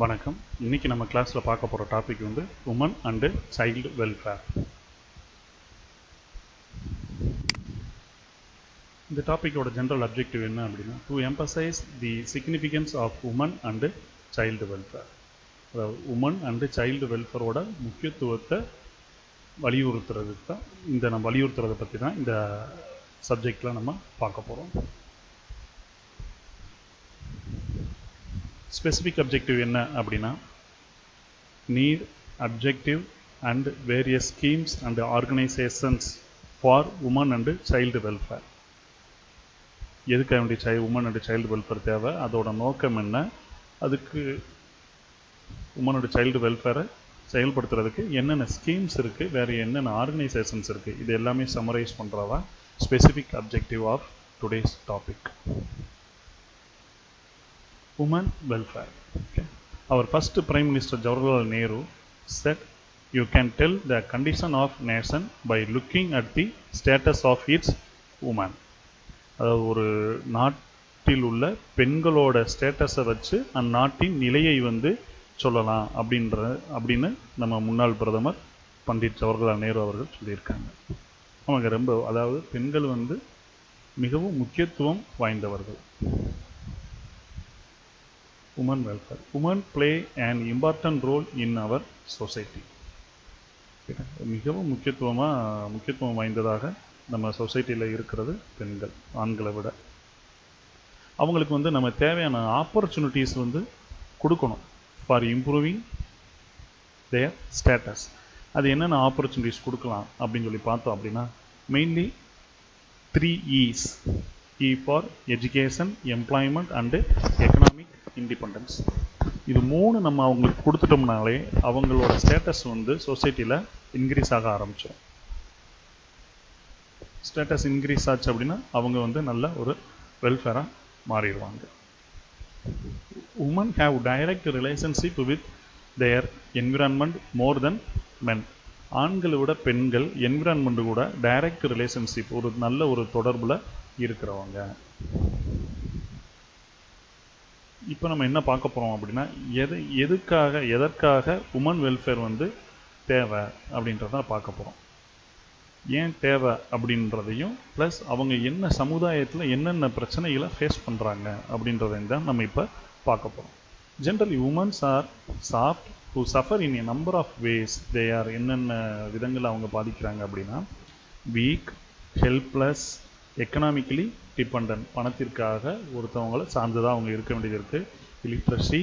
வணக்கம். இன்னைக்கு நம்ம கிளாஸ்ல பார்க்க போற டாபிக் வந்து உமன் அண்ட் சைல்டு வெல்ஃபேர். இந்த டாபிக்கோட ஜெனரல் அப்ஜெக்டிவ் என்ன அப்படின்னா, to emphasize the significance of woman and child welfare. அதாவது உமன் அண்ட் சைல்டு வெல்ஃபேரோட முக்கியத்துவத்தை வலியுறுத்துறதுக்கு தான் நம்ம வலியுறுத்துறதை பற்றி தான் இந்த சப்ஜெக்டில் நம்ம பார்க்க போகிறோம். ஸ்பெசிஃபிக் அப்ஜெக்டிவ் என்ன அப்படின்னா, need, objective and various schemes and organisations for woman and child welfare. எதுக்காக வேண்டிய உமன் அண்ட் சைல்டு வெல்ஃபேர் தேவை, அதோட நோக்கம் என்ன, அதுக்கு உமன் அண்ட் சைல்டு வெல்ஃபேரை செயல்படுத்துறதுக்கு என்னென்ன ஸ்கீம்ஸ் இருக்குது, வேறு என்னென்ன ஆர்கனைசேஷன்ஸ் இருக்குது, இது எல்லாமே சம்மரைஸ் பண்ணுறதா specific objective of today's topic. Women welfare. Okay. Our first Prime Minister Jawaharlal Nehru said, "You can tell the condition of nation by looking at the status of its women." அதாவது ஒரு நாட்டில் உள்ள பெண்களோட ஸ்டேட்டஸை வச்சு அந்நாட்டின் நிலையை வந்து சொல்லலாம் அப்படின்னு நம்ம முன்னாள் பிரதமர் பண்டிட் ஜவஹர்லால் நேரு அவர்கள் சொல்லியிருக்காங்க. அவங்க அதாவது பெண்கள் வந்து மிகவும் முக்கியத்துவம் வாய்ந்தவர்கள். Women welfare. Women play an important role in our society. மிகவும் முக்கியத்துவம் வாய்ந்ததாக நம்ம சொசைட்டியில் இருக்கிறது பெண்கள், ஆண்களை விட. அவங்களுக்கு வந்து நம்ம தேவையான ஆப்பர்ச்சுனிட்டிஸ் வந்து கொடுக்கணும் ஃபார் இம்ப்ரூவிங் தேர் ஸ்டேட்டஸ். அது என்னென்ன ஆப்பர்ச்சுனிட்டிஸ் கொடுக்கலாம் அப்படின்னு சொல்லி பார்த்தோம் அப்படின்னா, mainly 3 E's. E for education, employment and economic independence. இது 3 நம்ம அவங்களுக்கு கொடுத்துட்டோம்னாலே அவங்களோட ஸ்டேட்டஸ் வந்து சொசைட்டியில் இன்க்ரீஸ் ஆக ஆரம்பிச்சிடும். ஸ்டேட்டஸ் இன்க்ரீஸ் ஆச்சு அப்படின்னா அவங்க வந்து நல்ல ஒரு வெல்ஃபேராக மாறிடுவாங்க. Woman have direct relationship with their environment more then men. ஆண்களை விட பெண்கள் என்விரான்மெண்ட் கூட டைரக்ட் ரிலேஷன்ஷிப், ஒரு நல்ல ஒரு தொடர்பில் இருக்கிறவங்க. இப்போ நம்ம என்ன பார்க்க போகிறோம் அப்படின்னா, எதற்காக உமன் வெல்ஃபேர் வந்து தேவை அப்படின்றத பார்க்க போகிறோம். ஏன் தேவை அப்படின்றதையும் ப்ளஸ் அவங்க என்ன சமுதாயத்தில் என்னென்ன பிரச்சனைகளை ஃபேஸ் பண்ணுறாங்க அப்படின்றதையும் தான் நம்ம இப்போ பார்க்க போகிறோம். Generally womens are soft who suffer in a number of ways. They are என்னென்ன விதங்கள் அவங்க பாதிக்கிறாங்க அப்படின்னா, வீக், ஹெல்ப்லெஸ், எக்கனாமிக்கலி டிபெண்டன்ட், பணத்திற்காக ஒருத்தவங்களை சார்ந்துதான் அவங்க இருக்க வேண்டியது இருக்குது. இலிட்ரஸி,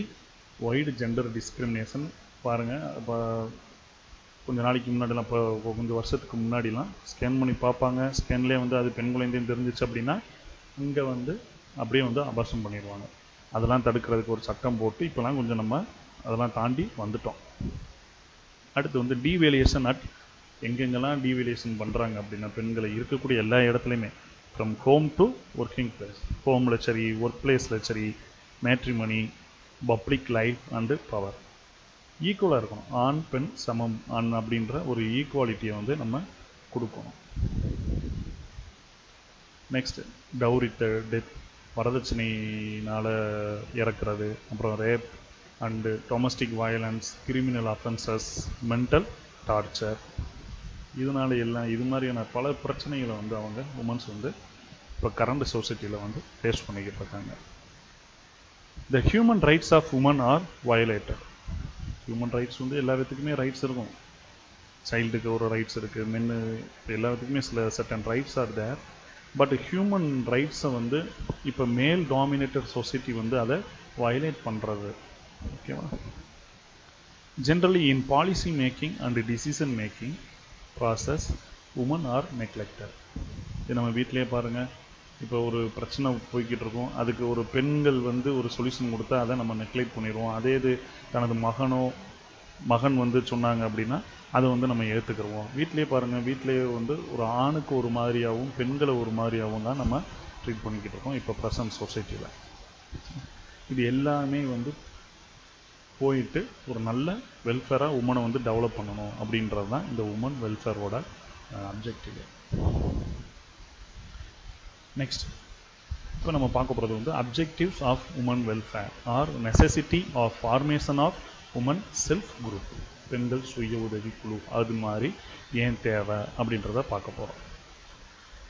ஒய்டு ஜெண்டர் டிஸ்கிரிமினேஷன். பாருங்கள், இப்போ கொஞ்சம் நாளைக்கு முன்னாடிலாம், இப்போ கொஞ்சம் வருஷத்துக்கு முன்னாடிலாம் ஸ்கேன் பண்ணி பார்ப்பாங்க. ஸ்கேன்லேயே வந்து அது பெண் குழந்தைன்னு தெரிஞ்சிச்சு அப்படின்னா இங்கே வந்து அப்படியே வந்து அபார்ஷன் பண்ணிடுவாங்க. அதெல்லாம் தடுக்கிறதுக்கு ஒரு சட்டம் போட்டு இப்போலாம் கொஞ்சம் நம்ம அதெல்லாம் தாண்டி வந்துட்டோம். அடுத்து வந்து டீவேலியேஷன் எங்கெங்கெல்லாம் டீவேலியேஷன் பண்ணுறாங்க அப்படின்னா, பெண்களை இருக்கக்கூடிய எல்லா இடத்துலையுமே, from home to working place, ஹோமில் சரி, ஒர்க் பிளேஸில் சரி, matrimony, public life and power ஈக்குவலாக இருக்கணும். ஆண் பெண் சமம் அப்படின்ற ஒரு ஈக்குவாலிட்டியை வந்து நம்ம கொடுக்கணும். நெக்ஸ்ட், டவுரி டெத், வரதட்சணையினால் இறக்குறது, அப்புறம் rape and domestic violence, criminal offences, mental torture, இதனால எல்லாம் இது மாதிரியான பல பிரச்சனைகளை வந்து அவங்க உமன்ஸ் வந்து இப்போ கரண்ட் சொசைட்டியில் வந்து ஃபேஸ் பண்ணிக்கிட்டு இருக்காங்க. The human rights of woman are violated. Human rights வந்து எல்லா விதத்துக்குமே ரைட்ஸ் இருக்கும். சைல்டுக்கு ஒரு ரைட்ஸ் இருக்குது, மென்னு எல்லா விதத்துக்குமே சில certain rights are there. But human ரைட்ஸை வந்து இப்போ மேல் டாமினேட்டட் சொசைட்டி வந்து அதை வயலேட் பண்ணுறது. ஓகேவா? Generally in policy making and decision making process woman are neglected. இது நம்ம வீட்டிலே பாருங்கள், இப்போ ஒரு பிரச்சனை போய்கிட்டு இருக்கோம், அதுக்கு ஒரு பெண்கள் வந்து ஒரு சொல்யூஷன் கொடுத்தா அதை நம்ம நெக்லெக்ட் பண்ணிடுவோம். அதே இது தனது மகன் வந்து சொன்னாங்க அப்படின்னா அதை வந்து நம்ம ஏற்றுக்கிறோம். வீட்டிலே பாருங்கள், வீட்டிலேயே வந்து ஒரு ஆணுக்கு ஒரு மாதிரியாகவும் பெண்களை ஒரு மாதிரியாகவும் தான் நம்ம ட்ரீட் பண்ணிக்கிட்டு இருக்கோம் இப்போ ப்ரெசன்ட் சொசைட்டியில். இது எல்லாமே வந்து போயிட்டு ஒரு நல்ல வெல்ஃபேராக உமனை வந்து டெவலப் பண்ணணும் அப்படின்றது தான் இந்த உமன் வெல்ஃபேரோட அப்ஜெக்டிவ். நெக்ஸ்ட், இப்போ நம்ம பார்க்க போகிறது வந்து objectives of woman welfare are necessity of formation of woman self group, பெண்கள் சுய உதவி குழு அது மாதிரி ஏன் தேவை அப்படின்றத பார்க்க போகிறோம்.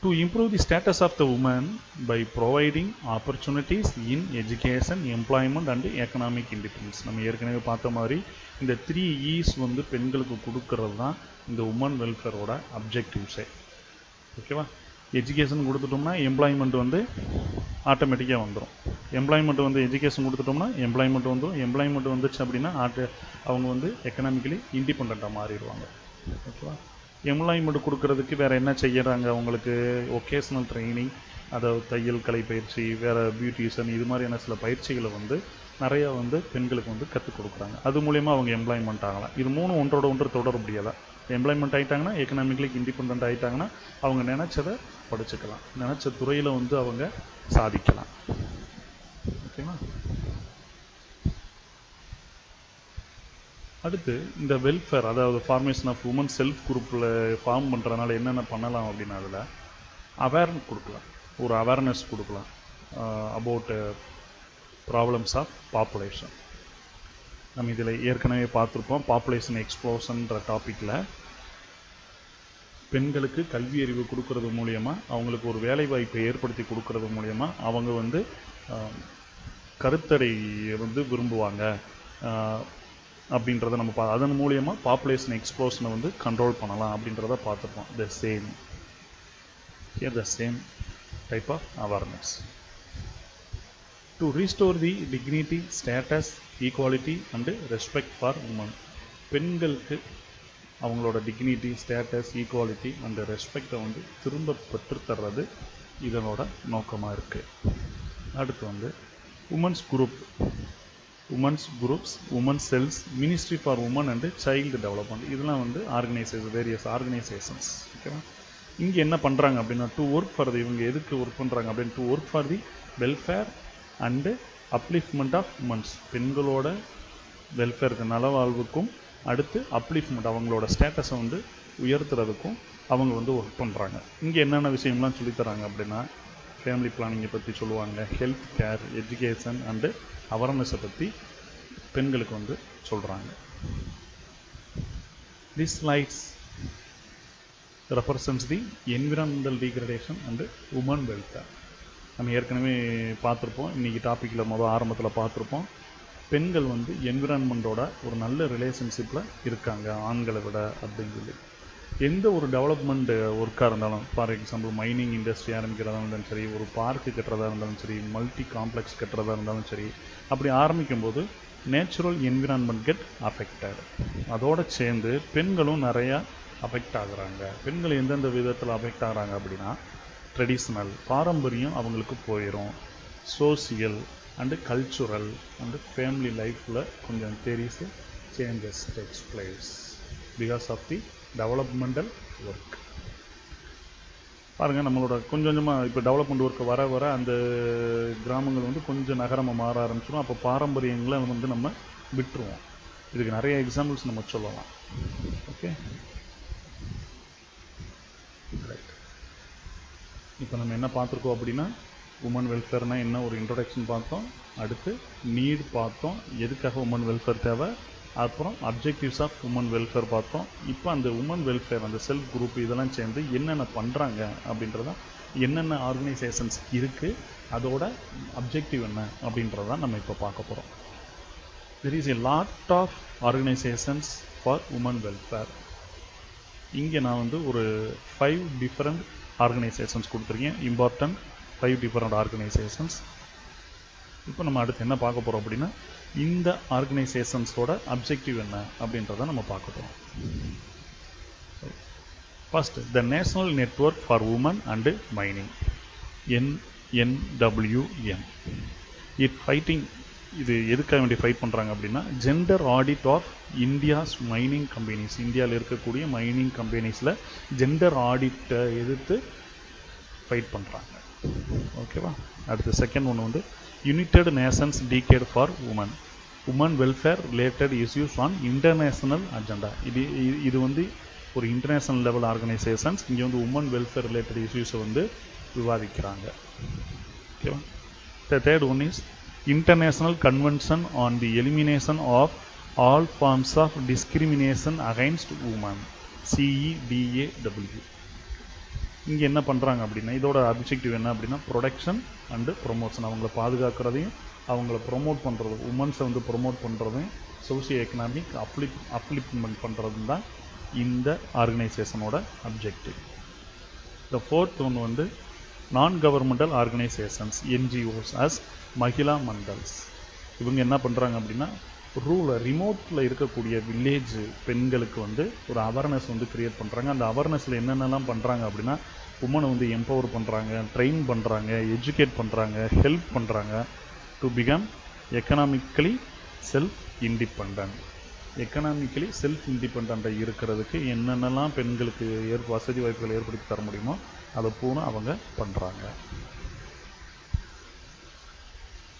To improve the status of the woman by providing opportunities in education, employment and economic independence. நம்ம ஏற்கனவே பார்த்த மாதிரி இந்த 3 E's வந்து பெண்களுக்கு கொடுக்கறது தான் இந்த உமன் வெல்ஃபேரோட அப்ஜெக்டிவ்ஸே. ஓகேவா? எஜுகேஷன் கொடுத்துட்டோம்னா எம்ப்ளாய்மெண்ட் வந்து ஆட்டோமேட்டிக்காக வந்துடும். எம்ப்ளாய்மெண்ட் வந்து எஜுகேஷன் கொடுத்துட்டோம்னா எம்ப்ளாய்மெண்ட் வந்துடும். எம்ப்ளாய்மெண்ட் வந்துச்சு அப்படின்னா அவங்க வந்து எக்கனாமிக்கலி இண்டிபெண்ட்டாக மாறிடுவாங்க. ஓகேவா? எம்ப்ளாய்மெண்ட் கொடுக்கறதுக்கு வேறு என்ன செய்கிறாங்க, அவங்களுக்கு ஒகேஷ்னல் ட்ரைனிங், அதாவது தையல் கலை பயிற்சி, வேறு பியூட்டிஷியன், இது மாதிரியான சில பயிற்சிகளை வந்து நிறையா வந்து பெண்களுக்கு வந்து கற்றுக் கொடுக்குறாங்க. அது மூலயமா அவங்க எம்ப்ளாய்மெண்ட் ஆகலாம். இது மூணும் ஒன்றோட ஒன்று தொடர முடியாதா? எம்ப்ளாய்மெண்ட் ஆகிட்டாங்கன்னா, எக்கனாமிக்கலி இண்டிபெண்ட் ஆகிட்டாங்கன்னா, அவங்க நினச்சதை படிச்சுக்கலாம், நினச்ச துறையில் வந்து அவங்க சாதிக்கலாம். ஓகேவா? அடுத்து இந்த வெல்ஃபேர், அதாவது ஃபார்மேஷன் ஆஃப் உமன் செல்ஃப் குரூப்பில் ஃபார்ம் பண்ணுறதுனால என்னென்ன பண்ணலாம் அப்படின்னா, அதில் அவேர்னஸ் கொடுக்கலாம், ஒரு அவேர்னஸ் கொடுக்கலாம் அபவுட் ப்ராப்ளம்ஸ் ஆஃப் பாப்புலேஷன். நம்ம இதில் ஏற்கனவே பார்த்துருப்போம். பாப்புலேஷன் எக்ஸ்ப்ளோஷன்ற டாப்பிக்கில் பெண்களுக்கு கல்வி அறிவு கொடுக்கறது மூலியமாக, அவங்களுக்கு ஒரு வேலை வாய்ப்பை ஏற்படுத்தி கொடுக்கறது மூலியமாக அவங்க வந்து கருத்தடை வந்து விரும்புவாங்க அப்படின்றத நம்ம அதன் மூலியமாக பாப்புலேஷன் எக்ஸ்ப்ளோஷனை வந்து கண்ட்ரோல் பண்ணலாம் அப்படின்றத பார்த்துருப்போம். The same type of awareness to restore the dignity, status, equality and respect for woman. பெண்களுக்கு அவங்களோட டிக்னிட்டி, ஸ்டேட்டஸ், ஈக்குவாலிட்டி அண்டு ரெஸ்பெக்டை வந்து திரும்ப பெற்றுத்தர்றது இதனோட நோக்கமாக இருக்குது. அடுத்து வந்து womens group, womens groups, woman cells, ministry for woman and child development, இதெல்லாம் வந்து ஆர்கனைசேஷன், வேரியஸ் ஆர்கனைசேஷன்ஸ். ஓகேவா? இங்கே என்ன பண்ணுறாங்க அப்படின்னா, டு ஒர்க் ஃபார் தி, இவங்க எதுக்கு ஒர்க் பண்ணுறாங்க அப்படின்னு, to work for the welfare and upliftment of womens, பெண்களோட வெல்ஃபேருக்கு, நலவாழ்வுக்கும், அடுத்து அப்லிஃப்ட்மெண்ட், அவங்களோட ஸ்டேட்டஸை வந்து உயர்த்துறதுக்கும் அவங்க வந்து ஒர்க் பண்ணுறாங்க. இங்கே என்னென்ன விஷயம்லாம் சொல்லித்தராங்க அப்படின்னா, ஃபேமிலி பிளானிங்கை பற்றி சொல்லுவாங்க, ஹெல்த் கேர், எஜுகேஷன் அண்டு அவேர்னஸை பற்றி பெண்களுக்கு வந்து சொல்கிறாங்க. This slides represents the environmental degradation and woman welfare. நம்ம ஏற்கனவே பார்த்துருப்போம், இன்றைக்கி டாப்பிக்கில் ஆரம்பத்தில் பார்த்துருப்போம். பெண்கள் வந்து என்விரான்மெண்ட்டோட ஒரு நல்ல ரிலேஷன்ஷிப்பில் இருக்காங்க ஆண்களை விட அப்படின்னு சொல்லி. எந்த ஒரு டெவலப்மெண்ட் ஒர்க்காக இருந்தாலும், ஃபார் எக்ஸாம்பிள் மைனிங் இண்டஸ்ட்ரி ஆரம்பிக்கிறதா இருந்தாலும் சரி, ஒரு பார்க்கு கட்டுறதா இருந்தாலும் சரி, மல்டி காம்ப்ளெக்ஸ் கட்டுறதா இருந்தாலும் சரி, அப்படி ஆரம்பிக்கும்போது நேச்சுரல் என்விரான்மெண்ட் கெட் அஃபெக்டட். அதோடு சேர்ந்து பெண்களும் நிறையா அஃபெக்ட் ஆகுறாங்க. பெண்கள் எந்தெந்த விதத்தில் அஃபெக்ட் ஆகுறாங்க அப்படின்னா, ட்ரெடிஷ்னல், பாரம்பரியம் அவங்களுக்கு போயிடும், social and cultural and family லைஃப்பில் கொஞ்சம் தெரியுது changes takes place because of the developmental work. பாருங்கள், நம்மளோட கொஞ்சம் கொஞ்சமாக இப்போ டெவலப்மெண்ட் ஒர்க்கு வர வர அந்த கிராமங்கள் வந்து கொஞ்சம் நகரமாக மாற ஆரம்பிச்சிடும். அப்போ பாரம்பரியங்களை வந்து நம்ம விட்டுருவோம். இதுக்கு நிறைய எக்ஸாம்பிள்ஸ் நம்ம சொல்லலாம். Okay, right. இப்போ நம்ம என்ன பார்த்துருக்கோம் அப்படின்னா, உமன் வெல்ஃபேர்னால் என்ன ஒரு இன்ட்ரொடக்ஷன் பார்த்தோம், அடுத்து நீட் பார்த்தோம், எதுக்காக உமன் வெல்ஃபேர் தேவை, அப்புறம் அப்ஜெக்டிவ்ஸ் ஆஃப் உமன் வெல்ஃபேர் பார்த்தோம். இப்போ அந்த உமன் வெல்ஃபேர், அந்த செல்ஃப் குரூப் இதெல்லாம் சேர்ந்து என்னென்ன பண்ணுறாங்க அப்படின்றதான், என்னென்ன ஆர்கனைசேஷன்ஸ் இருக்குது, அதோட அப்ஜெக்டிவ் என்ன அப்படின்றதான் நம்ம இப்போ பார்க்க போகிறோம். There is a lot of organisations for woman welfare. இங்கே நான் வந்து ஒரு 5 டிஃப்ரெண்ட் ஆர்கனைசேஷன்ஸ் கொடுத்துருக்கேன், இம்பார்ட்டன்ட் 5 டிஃப்ரெண்ட் ஆர்கனைசேஷன்ஸ். இப்போ நம்ம அடுத்து என்ன பார்க்க போகிறோம் அப்படின்னா, இந்த ஆர்கனைசேஷன்ஸோட அப்ஜெக்டிவ் என்ன அப்படின்றத நம்ம பார்க்க போகிறோம். First, the national network for woman and mining, NNWM. Fighting, இது எதுக்காக வேண்டி ஃபைட் பண்ணுறாங்க அப்படின்னா, gender audit of India's mining companies. இந்தியாவில் இருக்கக்கூடிய மைனிங் கம்பெனிஸில் ஜெண்டர் ஆடிட்டை எதிர்த்து ஃபைட் பண்ணுறாங்க. ஓகேவா? அடுத்து செகண்ட் ஒன்று வந்து United Nations decade for woman, woman welfare related issues on international agenda. இது வந்து ஒரு இன்டர்நேஷ்னல் லெவல் ஆர்கனைசேஷன்ஸ். இங்கே வந்து உமன் வெல்ஃபேர் ரிலேட்டட் இஷ்யூஸை வந்து விவாதிக்கிறாங்க. Okay. The third one is International Convention on the Elimination of All Forms of Discrimination Against Women, CEDAW. இங்கே என்ன பண்ணுறாங்க அப்படின்னா, இதோட அப்ஜெக்டிவ் என்ன அப்படின்னா, ப்ரொடக்ஷன் அண்டு ப்ரொமோஷன், அவங்கள பாதுகாக்கிறதையும் அவங்கள ப்ரொமோட் பண்ணுறது, உமன்ஸை வந்து ப்ரொமோட் பண்ணுறதையும் சோசியோ எக்கனாமிக் அப்லிப்மெண்ட் பண்ணுறது தான் இந்த ஆர்கனைசேஷனோட அப்ஜெக்டிவ். த ஃபோர்த் ஒன்று வந்து non governmental organisations, NGOs as Mahila Mandals. இவங்க என்ன பண்ணுறாங்க அப்படின்னா, ரிமோட்டில் இருக்கக்கூடிய வில்லேஜ் பெண்களுக்கு வந்து ஒரு அவேர்னஸ் வந்து க்ரியேட் பண்ணுறாங்க. அந்த அவேர்னஸில் என்னென்னலாம் பண்ணுறாங்க அப்படின்னா, உமனை வந்து எம்பவர் பண்ணுறாங்க, ட்ரெயின் பண்ணுறாங்க, எஜுகேட் பண்ணுறாங்க, ஹெல்ப் பண்ணுறாங்க to become economically self independent. Economically self இண்டிபெண்ட்டாக இருக்கிறதுக்கு என்னென்னலாம் பெண்களுக்கு வசதி வாய்ப்புகள் ஏற்படுத்தி தர முடியுமோ அதை பூரா அவங்க பண்ணுறாங்க.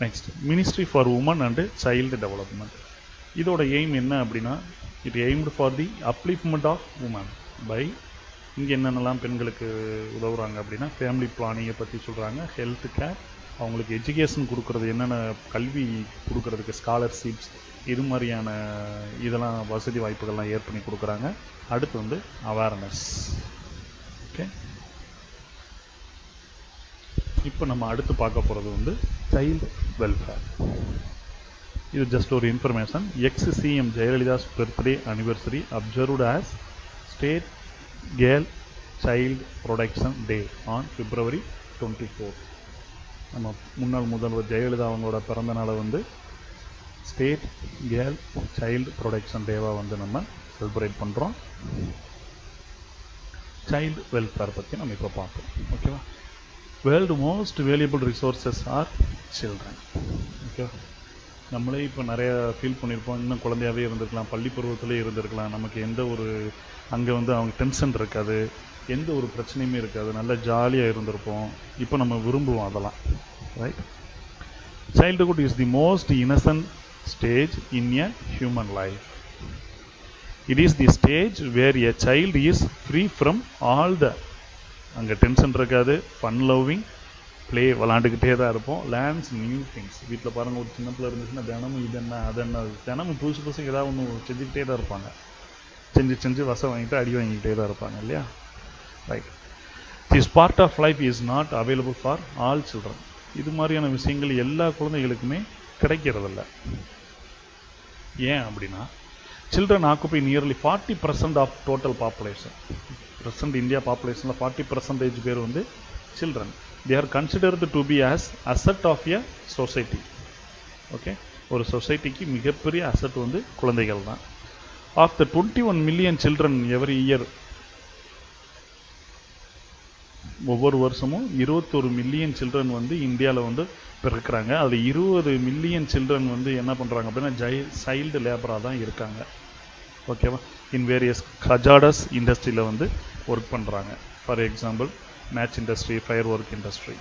Next, ministry for woman and child development. இதோட எய்ம் என்ன அப்படின்னா, it aimed for the upliftment of woman by, இங்கே என்னென்னலாம் பெண்களுக்கு உதவுறாங்க அப்படின்னா, ஃபேமிலி பிளானிங்கை பற்றி சொல்கிறாங்க, ஹெல்த் கேர், அவங்களுக்கு எஜுகேஷன் கொடுக்குறது, என்னென்ன கல்வி கொடுக்கறதுக்கு ஸ்காலர்ஷிப்ஸ், இது மாதிரியான இதெல்லாம் வசதி வாய்ப்புகள்லாம் ஏற்படுத்தி கொடுக்குறாங்க. அடுத்து வந்து அவேர்னஸ். ஓகே, இப்போ நம்ம அடுத்து பார்க்க போகிறது வந்து சைல்டு வெல்ஃபேர். இது ஜஸ்ட் ஒரு information. X-CM Jayalalithaa's birthday anniversary observed as state girl child protection day on February 24. நம்ம முன்னாள் முதல்வர் ஜெயலலிதா அவங்களோட பிறந்த நாளை வந்து ஸ்டேட் கேர்ள் சைல்டு ப்ரொடெக்ஷன் டேவாக வந்து நம்ம செலிப்ரேட் பண்ணுறோம். சைல்டு வெல்ஃபேர் பற்றி நம்ம இப்போ பார்ப்போம். ஓகேவா? World most valuable resources R children. ஓகேவா? நம்மளே இப்போ நிறைய ஃபீல் பண்ணியிருப்போம், இன்னும் குழந்தையாகவே இருந்திருக்கலாம், பள்ளி பருவத்திலே இருந்திருக்கலாம், நமக்கு எந்த ஒரு அங்கே வந்து அவங்க டென்ஷன் இருக்காது, எந்த ஒரு பிரச்சனையுமே இருக்காது, நல்லா ஜாலியாக இருந்திருப்போம். இப்போ நம்ம விரும்புவோம் அதெல்லாம். Right? Childhood is the most innocent stage in a human life. It is the stage where a child is free from all the, அங்கே டென்ஷன் இருக்காது, ஃபன் லவ்விங், ப்ளே, விளாண்டுக்கிட்டே தான் இருப்போம். Learns new things. வீட்டில் பாருங்கள், ஒரு சின்ன பிள்ளை இருந்துச்சுன்னா தினமும் இது என்ன அது என்ன, தினமும் புதுசு புதுசு ஏதாவது ஒன்று செஞ்சுக்கிட்டே தான் இருப்பாங்க. செஞ்சு வசம் வாங்கிட்டு அடி வாங்கிக்கிட்டே தான் இருப்பாங்க இல்லையா? Right. This part of life is not available for all children. இது மாதிரியான விஷயங்கள் எல்லா குழந்தைகளுக்குமே கிடைக்கிறதில்ல. ஏன் அப்படின்னா, children occupy nearly 40% of total population. Present India பாப்புலேஷனில் 40% பேர் வந்து children. They are considered to be as asset of a society. Okay, ஒரு சொசைட்டிக்கு மிகப்பெரிய அசட் வந்து குழந்தைகள் தான். Of the 21 million children every year, ஒவ்வொரு வருஷமும் 21 மில்லியன் சில்ட்ரன் வந்து இந்தியாவில் வந்து பிறக்கிறாங்க. அதில் 20 மில்லியன் சில்ட்ரன் வந்து என்ன பண்ணுறாங்க அப்படின்னா சைல்டு லேபராக தான் இருக்காங்க. ஓகேவா? இன் வேரியஸ் ஹஜார்டஸ் இண்டஸ்ட்ரியில் வந்து ஒர்க் பண்ணுறாங்க. For example match industry, fire work industry.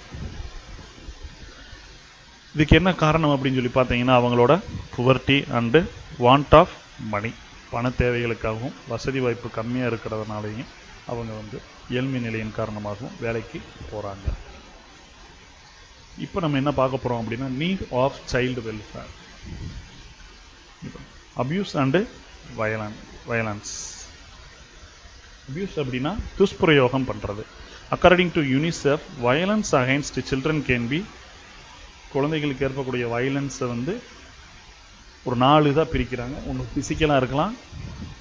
இதுக்கு என்ன காரணம் அப்படின்னு சொல்லி பார்த்தீங்கன்னா, அவங்களோட புவர்ட்டி அண்டு வாண்ட் ஆஃப் மணி, பண தேவைகளுக்காகவும் வசதி வாய்ப்பு கம்மியாக இருக்கிறதுனாலையும் அவங்க வந்து ஏழ்மை நிலையின் காரணமாகவும் வேலைக்கு போகிறாங்க. இப்போ நம்ம என்ன பார்க்க போகிறோம் அப்படின்னா, need of child welfare, abuse and violence. Abuse அப்படின்னா துஷ்பிரயோகம் பண்ணுறது. According to UNICEF, violence against children can be, குழந்தைகளுக்கு ஏற்படக்கூடிய வயலன்ஸை வந்து ஒரு 4 இதாக பிரிக்கிறாங்க. ஒன்று ஃபிசிக்கலாக இருக்கலாம்,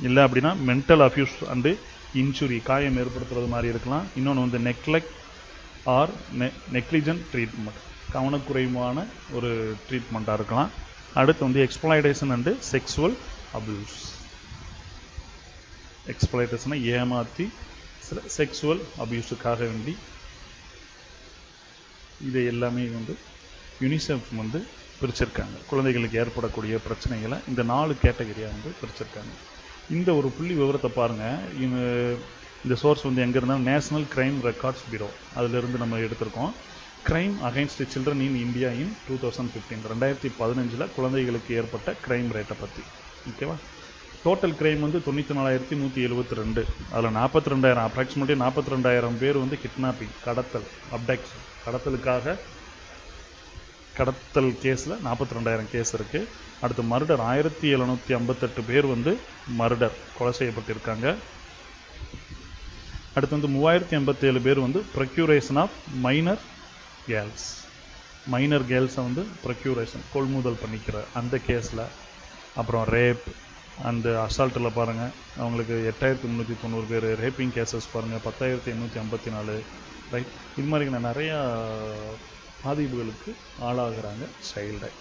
இல்லை அப்படின்னா மென்டல் அபியூஸ் அண்டு இன்ஜுரி, காயம் ஏற்படுத்துறது மாதிரி இருக்கலாம். இன்னொன்று வந்து நெக்லெக்ட் ஆர் நெக்லிஜென்ட் ட்ரீட்மெண்ட், கவனக்குறைவான ஒரு ட்ரீட்மெண்ட்டாக இருக்கலாம். அடுத்து வந்து எக்ஸ்ப்ளாய்டேஷன் அண்டு செக்ஸுவல் அபியூஸ். எக்ஸ்ப்ளாய்டேஷனை ஏமாற்றி செக்ஸுவல் அபியூஸுக்காக வேண்டி, இதை எல்லாமே வந்து யுனிசெஃப் வந்து பிரிச்சிருக்காங்க. குழந்தைகளுக்கு ஏற்படக்கூடிய பிரச்சனைகளை இந்த 4 கேட்டகரியாக வந்து பிரிச்சிருக்காங்க. இந்த ஒரு புள்ளி விவரத்தை பாருங்கள். இந்த சோர்ஸ் வந்து எங்கே இருந்தாலும் நேஷனல் கிரைம் ரெக்கார்ட்ஸ் பியூரோ, அதிலிருந்து நம்ம எடுத்திருக்கோம். Crime against children in India in 2015, 2015 குழந்தைகளுக்கு ஏற்பட்ட கிரைம் ரேட்டை பற்றி. ஓகேவா? டோட்டல் கிரைம் வந்து 94,172. அதில் 42,000, அப்ராக்சிமேட்லி 42,000 பேர் வந்து கிட்னாப்பிங், கடத்தல், கடத்தலுக்காக கடத்தல் கேஸில் 42,000 கேஸ் இருக்குது. அடுத்து மர்டர் 1758 பேர் வந்து மர்டர் கொலை செய்யப்பட்டிருக்காங்க. அடுத்து வந்து 3087 பேர் வந்து ப்ரொக்யூரேஷன் ஆஃப் மைனர் கேர்ள்ஸை வந்து ப்ரொக்யூரேஷன் கொள்முதல் பண்ணிக்கிற அந்த கேஸில். அப்புறம் ரேப் அண்டு அசால்ட்டில் பாருங்கள் அவங்களுக்கு 8390 பேர், ரேப்பிங் கேசஸ் பாருங்கள் 10,854, ரைட். இது மாதிரியான நிறையா பாதிப்புகளுக்கு ஆளாகிறாங்க சைல்டை,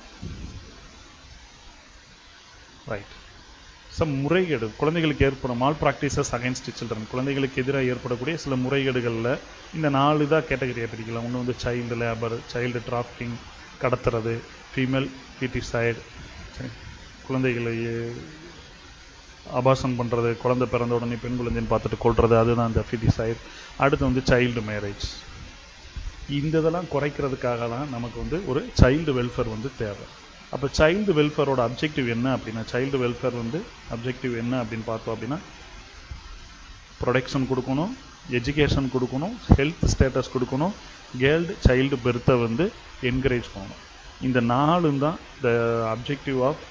ரைட். முறைகேடு குழந்தைகளுக்கு ஏற்படும் மால் ப்ராக்டிசஸ் அகைன்ஸ்ட் சில்ட்ரன், குழந்தைகளுக்கு எதிராக ஏற்படக்கூடிய சில முறைகேடுகளில் இந்த 4 இதாக கேட்டகரியாக பிரிக்கலாம். ஒன்று வந்து சைல்டு லேபர், சைல்டு டிராஃபிக்கிங், கடத்துறது, ஃபீமேல் ஃபீட்டிசைடு, குழந்தைகளை அபார்ஷன் பண்ணுறது, குழந்தை பிறந்த உடனே பெண் குழந்தைன்னு பார்த்துட்டு கொள்வது, அதுதான் இந்த ஃபீட்டிசைடு. அடுத்து வந்து சைல்டு மேரேஜ். இந்த இதெல்லாம் குறைக்கிறதுக்காக தான் நமக்கு வந்து ஒரு சைல்டு வெல்ஃபேர் வந்து தேவை. அப்போ சைல்டு வெல்ஃபேரோட அப்ஜெக்டிவ் என்ன அப்படின்னா, சைல்டு வெல்ஃபேர் வந்து அப்ஜெக்டிவ் என்ன அப்படின்னு பார்த்தோம் அப்படின்னா, ப்ரொடெக்ஷன் கொடுக்கணும், எஜுகேஷன் கொடுக்கணும், ஹெல்த் ஸ்டேட்டஸ் கொடுக்கணும், கேர்ள்டு சைல்டு பெர்த்தை வந்து என்கரேஜ் பண்ணணும். இந்த 4 தான் the objective of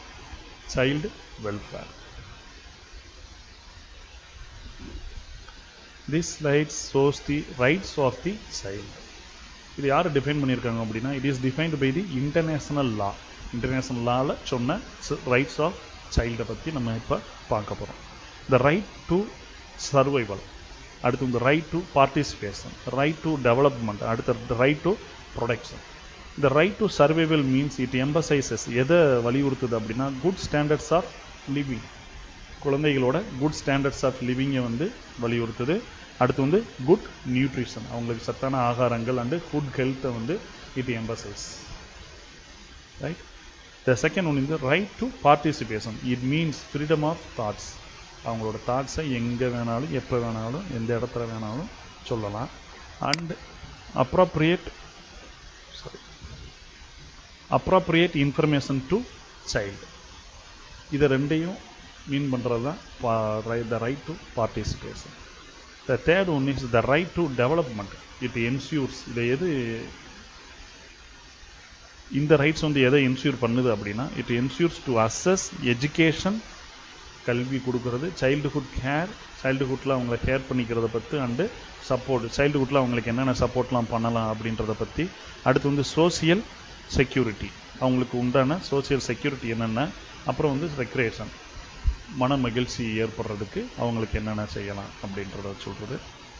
child welfare. This slide shows the rights of the child. இது யார் டிஃபைன் பண்ணியிருக்காங்க அப்படின்னா, it is defined by the international law. International லாவில் சொன்ன ரைட்ஸ் ஆஃப் சைல்டை பற்றி நம்ம இப்போ பார்க்க போகிறோம். த ரைட் டு சர்வைவல், அடுத்து இந்த right to participation, right to development, அடுத்த ரைட் டு ப்ரொடெக்ஷன். இந்த right to survival means it emphasises, எதை வலியுறுத்துது அப்படின்னா, குட் ஸ்டாண்டர்ட்ஸ் ஆஃப் லிவிங், குழந்தைகளோட குட் ஸ்டாண்டர்ட்ஸ் ஆஃப் லிவிங்கை வந்து வலியுறுத்துது. அடுத்து வந்து குட் நியூட்ரிஷன், அவங்களுக்கு சத்தான ஆகாரங்கள் அண்டு ஃபுட் ஹெல்த்தை வந்து it emphasise, right. The second one இந்த right to participation, it means freedom of thoughts, அவங்களோட தாட்ஸை எங்கே வேணாலும் எப்போ வேணாலும் எந்த இடத்துல வேணாலும் சொல்லலாம். And appropriate information to child, இதை ரெண்டையும் மீன் பண்ணுறது தான் the right to participation. The third one is the right to development, it ensures, இதை எது இந்த ரைட்ஸ் வந்து எதை என்ஷூர் பண்ணுது அப்படின்னா, it ensures to access education, கல்வி கொடுக்கறது, சைல்டுஹுட் கேர், சைல்டுஹுட்டில் அவங்கள கேர் பண்ணிக்கிறத பற்றி, அண்டு சப்போர்ட், சைல்டுஹுட்டில் அவங்களுக்கு என்னென்ன சப்போர்ட்லாம் பண்ணலாம் அப்படின்றத பற்றி. அடுத்து வந்து சோசியல் செக்யூரிட்டி, அவங்களுக்கு உண்டான சோசியல் செக்யூரிட்டி என்னென்ன, அப்புறம் வந்து ரெக்ரியேஷன், மன மகிழ்ச்சி ஏற்படுறதுக்கு அவங்களுக்கு என்னென்ன செய்யலாம் அப்படின்றத சொல்கிறது.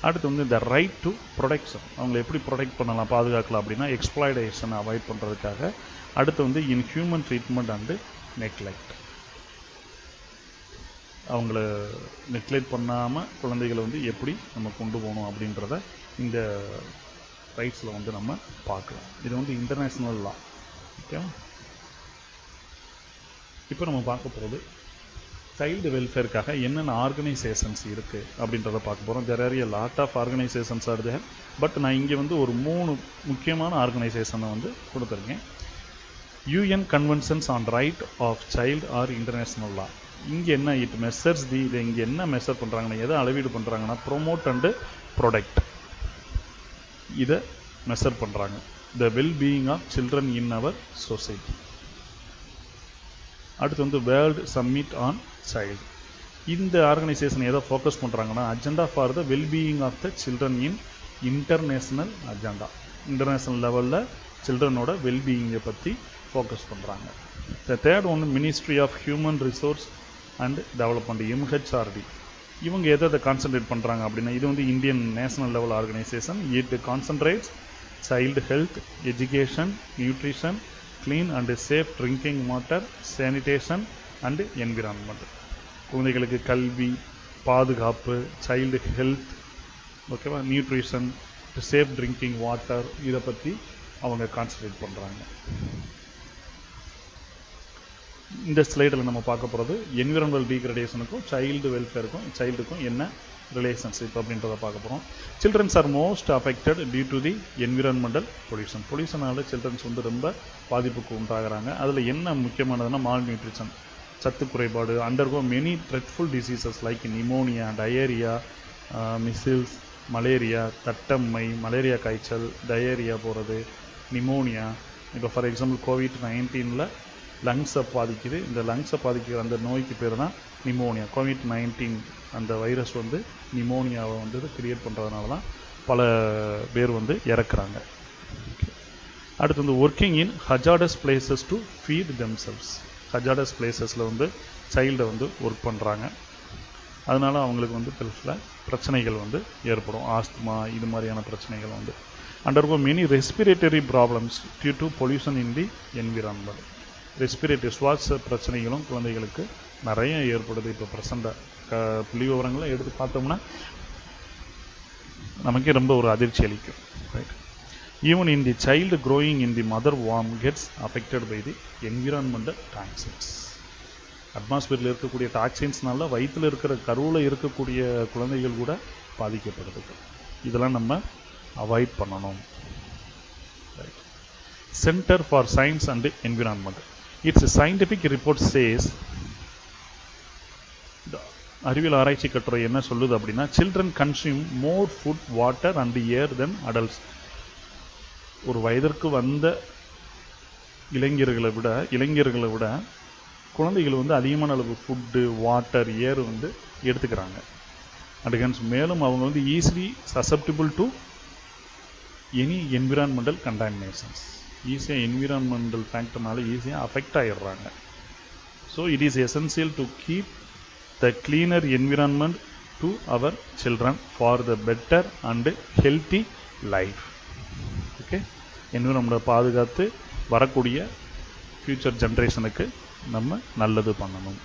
அடுத்து வந்து இந்த ரைட் டு ப்ரொடெக்ஷன், அவங்களை எப்படி ப்ரொடெக்ட் பண்ணலாம், பாதுகாக்கலாம் அப்படின்னா எக்ஸ்ப்ளாய்டேஷனை அவாய்ட் பண்ணுறதுக்காக. அடுத்து வந்து இன்ஹியூமன் ட்ரீட்மெண்ட் அண்டு நெக்லெக்ட், அவங்கள நெக்லெக்ட் பண்ணாமல் குழந்தைகளை வந்து எப்படி நம்ம கொண்டு போகணும் அப்படின்றத இந்த ரைட்ஸில் வந்து நம்ம பார்க்கலாம். இது வந்து இன்டர்நேஷ்னல் லா. ஓகேவா? இப்போ நம்ம பார்க்க போகிறது சைல்டு வெல்ஃபேருக்காக என்னென்ன ஆர்கனைசேஷன்ஸ் இருக்குது அப்படின்றத பார்க்க போகிறோம். There are a lot of organisations are there, but நான் இங்கே வந்து ஒரு 3 முக்கியமான ஆர்கனைசேஷனை வந்து கொடுத்துருக்கேன். UN conventions on right of child are international law. இங்கே என்ன இட் மெஷர்ஸ் தி, இதை இங்கே என்ன மெஷர் பண்ணுறாங்கன்னா, எதை அளவீடு பண்ணுறாங்கன்னா, ப்ரொமோட் அண்டு ப்ரொடெக்ட், இதை மெஷர் பண்ணுறாங்க. The wellbeing of children in our society. அடுத்து வந்து வேர்ல்டு சம்மிட் ஆன் சைல்டு. இந்த ஆர்கனைசேஷன் எதை ஃபோக்கஸ் பண்ணுறாங்கன்னா, agenda for the wellbeing of the children in international agenda. International லெவலில் சில்ட்ரனோட வெல்பீயிங்கை பற்றி ஃபோக்கஸ் பண்ணுறாங்க. த தேர்ட் ஒன்று ministry of human resource and development, MHRD. இவங்க எதை கான்சன்ட்ரேட் பண்ணுறாங்க அப்படின்னா, இது வந்து Indian national level organisation. It concentrates child health, education, nutrition, clean and safe drinking water, sanitation and environment. குழந்தைகளுக்கு கல்வி, பாதுகாப்பு, சைல்டு ஹெல்த், ஓகேவா, நியூட்ரிஷன், சேஃப் ட்ரிங்கிங் வாட்டர், இதை பற்றி அவங்க கான்சன்ட்ரேட் பண்ணுறாங்க. இந்த ஸ்லைடில் நம்ம பார்க்க போகிறது என்விரான்மெண்டல் டீக்ரடேஷனுக்கும் சைல்டு வெல்ஃபேருக்கும் சைல்டுக்கும் என்ன ரிலேஷன்ஷிப் அப்படின்றத பார்க்க போகிறோம். Childrens are most affected due to the environmental pollution. பொல்யூஷனால் சில்ட்ரன்ஸ் வந்து ரொம்ப பாதிப்புக்கு உண்டாகிறாங்க. அதில் என்ன முக்கியமானதுன்னா, மால் நியூட்ரிஷன், சத்து குறைபாடு, undergo many dreadful diseases like pneumonia, diarrhoea, measles, malaria, தட்டம்மை, மலேரியா காய்ச்சல், டயேரியா போகிறது, நிமோனியா, இப்போ ஃபார் எக்ஸாம்பிள் கோவிட்-19ல லங்ஸை பாதிக்குது. இந்த லங்ஸை பாதிக்கிற அந்த நோய்க்கு பேர் தான் நிமோனியா. கோவிட்-19 அந்த வைரஸ் வந்து நிமோனியாவை வந்து கிரியேட் பண்ணுறதுனால தான் பல பேர் வந்து இறக்குறாங்க. அடுத்து வந்து working in hazardous places to feed themselves. Hazardous பிளேசஸில் வந்து சைல்டை வந்து ஒர்க் பண்ணுறாங்க. அதனால அவங்களுக்கு வந்து சில பிரச்சனைகள் வந்து ஏற்படும். ஆஸ்துமா இது மாதிரியான பிரச்சனைகள் வந்து undergo many respiratory problems due to pollution in the environment. Respiratory சுவாச பிரச்சனைகளும் குழந்தைகளுக்கு நிறைய ஏற்படுது. இப்போ ப்ரெசண்டாக புள்ளி விவரங்களை எடுத்து பார்த்தோம்னா நமக்கே ரொம்ப ஒரு அதிர்ச்சி அளிக்கும். Right. Even in the child growing in the mother வார்ம் gets affected by the environmental toxins. அட்மாஸ்பியரில் இருக்கக்கூடிய டாக்ஸின்ஸ்னால வயிற்றில் இருக்கிற கருவில் இருக்கக்கூடிய குழந்தைகள் கூட பாதிக்கப்படுது. இதெல்லாம் நம்ம அவாய்ட் பண்ணணும். Centre for science and environment, it's scientific report says, அறிவியல் ஆராய்ச்சி கட்டுரை என்ன சொல்லுது அப்படின்னா, children consume more food, water and air then adults. ஒரு வயதிற்கு வந்த இளைஞர்களை விட குழந்தைகள் வந்து அதிகமான அளவு ஃபுட்டு, வாட்டர், ஏர் வந்து எடுத்துக்கிறாங்க. அண்ட் மேலும் அவங்க வந்து easily susceptible to any environmental contaminations. ஈஸியாக என்விரான்மெண்டல் ஃபேக்டர்னால ஈஸியாக அஃபெக்ட் ஆகிடுறாங்க. So it is essential to keep the cleaner environment to our children for the better and healthy life. Okay, என்விரான்மெண்ட்டை பாதுகாத்து வரக்கூடிய ஃப்யூச்சர் ஜென்ரேஷனுக்கு நம்ம நல்லது பண்ணணும்.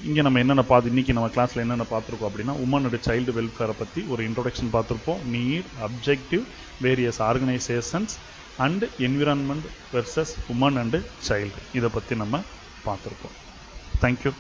இங்கே நம்ம இன்றைக்கி நம்ம கிளாஸில் என்னென்ன பார்த்துருக்கோம் அப்படின்னா, உமன் அண்ட் சைல்டு வெல்ஃபேரை பற்றி ஒரு இன்ட்ரோடக்ஷன் பார்த்துருப்போம். Need, objective, various organisations and environment versus woman and child, இதை பற்றி நம்ம பார்த்துருப்போம். தேங்க்யூ.